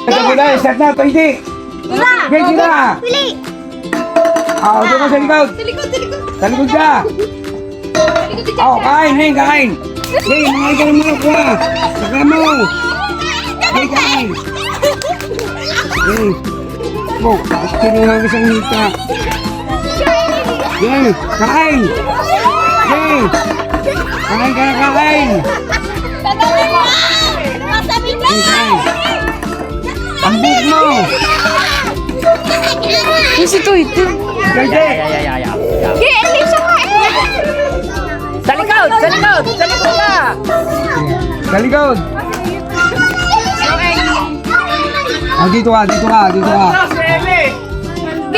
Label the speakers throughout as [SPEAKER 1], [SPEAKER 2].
[SPEAKER 1] Sige, start na, 20. Okay, sila.
[SPEAKER 2] Pili.
[SPEAKER 1] Doon ka sa likod. Sa likod ka. Kain, Ning, kain. Ning, mga ka ng manok ka. Saka mo. Ning, kain. Ning. Kinuha ka isang hita. Ning, kain. Ning. Kain ka na, kain. Ning, kain. Ang buhok mo.
[SPEAKER 2] Ito.
[SPEAKER 1] Ganda.
[SPEAKER 2] Hindi siya kain.
[SPEAKER 3] Sa likod ka!
[SPEAKER 1] Sa likod. Dito ka.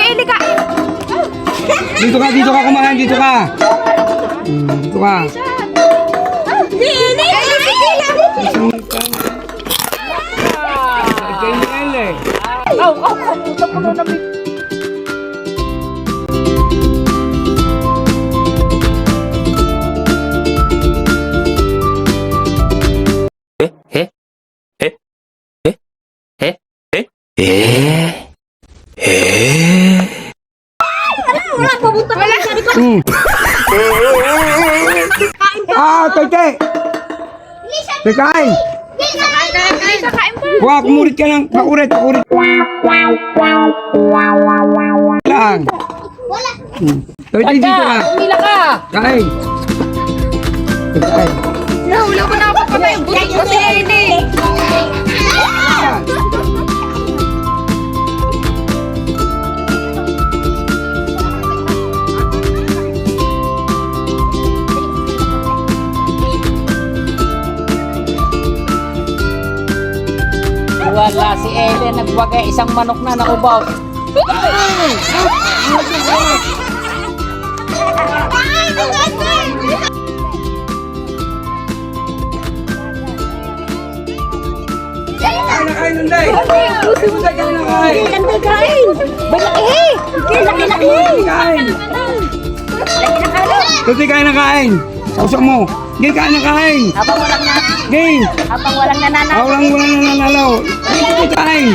[SPEAKER 2] Hindi kain.
[SPEAKER 1] Dito ka kumain, dito ka. Dito ka.
[SPEAKER 2] Hindi.
[SPEAKER 1] Toy. Kain. Wah, kumurit ka lang. Pakurit. Lang. Toy, dito ka.
[SPEAKER 3] Umila ka!
[SPEAKER 1] Kain. Kain.
[SPEAKER 2] Wala ko na ako patay. Buti ko si Ede.
[SPEAKER 3] Wala si Eden, nagwagay isang manok na naubaw.
[SPEAKER 1] Kain, Lunday. Kain. Tuti, kain na kain. Sausok mo. Gay, kain na kain.
[SPEAKER 3] Habang walang nananaw.
[SPEAKER 1] Walang nanalaw. Tuti, kain.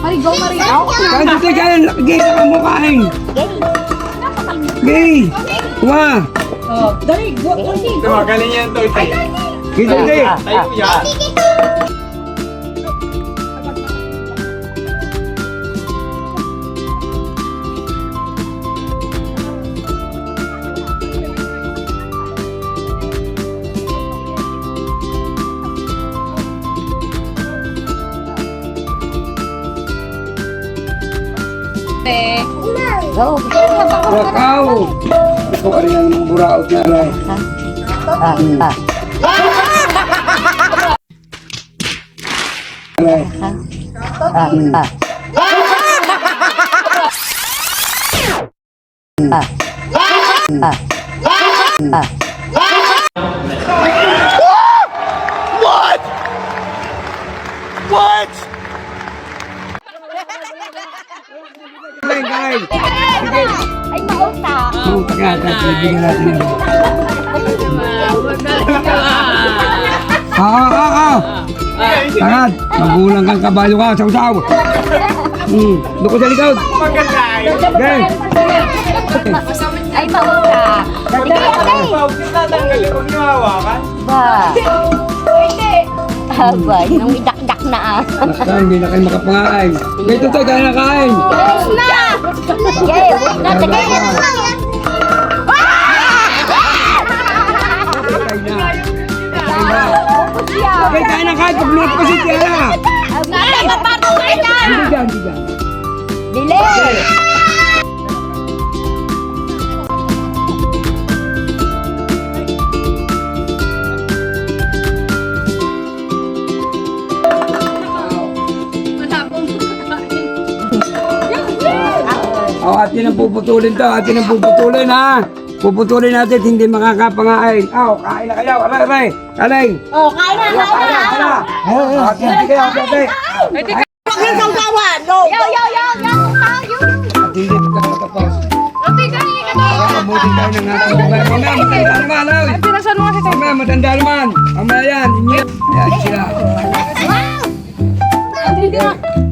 [SPEAKER 1] Kain, tuti, kain. Gay, saka mo kain. Gay. Wah.
[SPEAKER 4] Galing yan, Toy.
[SPEAKER 1] Gay, tuti.
[SPEAKER 4] Tayo yan.
[SPEAKER 1] Wakaw. Ito ka rin ang buraot na rin.
[SPEAKER 4] What?
[SPEAKER 1] Kain.
[SPEAKER 2] Ay, mauta.
[SPEAKER 1] Mautak natin. Bigyan natin yun. Tangad. Magulang kang kabayo ka. Saw-saw. Doon ko sa likod. Gay.
[SPEAKER 2] Ay, mauta.
[SPEAKER 4] Tatanggalin ko niyo hawakan.
[SPEAKER 2] Abay, nang idakdak na
[SPEAKER 1] Basta hindi na kayo makapangain. Gay, tutoy. Kaya na kain.
[SPEAKER 2] Yes na! Okay, wait na. Tagay na.
[SPEAKER 1] Gay, kaya na kain. Pag minat pa si Tiara.
[SPEAKER 2] Ay, mapato ka na!
[SPEAKER 1] Hindi dyan.
[SPEAKER 2] Dili!
[SPEAKER 1] Atin ang puputulin to. Atin ang puputulin, ha. Puputulin natin, hindi makakapangain. Kain na kayo. Aray. Kaling.
[SPEAKER 2] Kain na.
[SPEAKER 1] Ate, kayo.
[SPEAKER 2] Huwag na kang kawan! Yo!
[SPEAKER 1] Hindi ka matapos.
[SPEAKER 2] Ate, kain ka na!
[SPEAKER 1] Mabuti tayo ng ating babae. Mamaya, matanda naman. Mamaya, matanda naman. Mamaya yan. Ayan sila. Sige.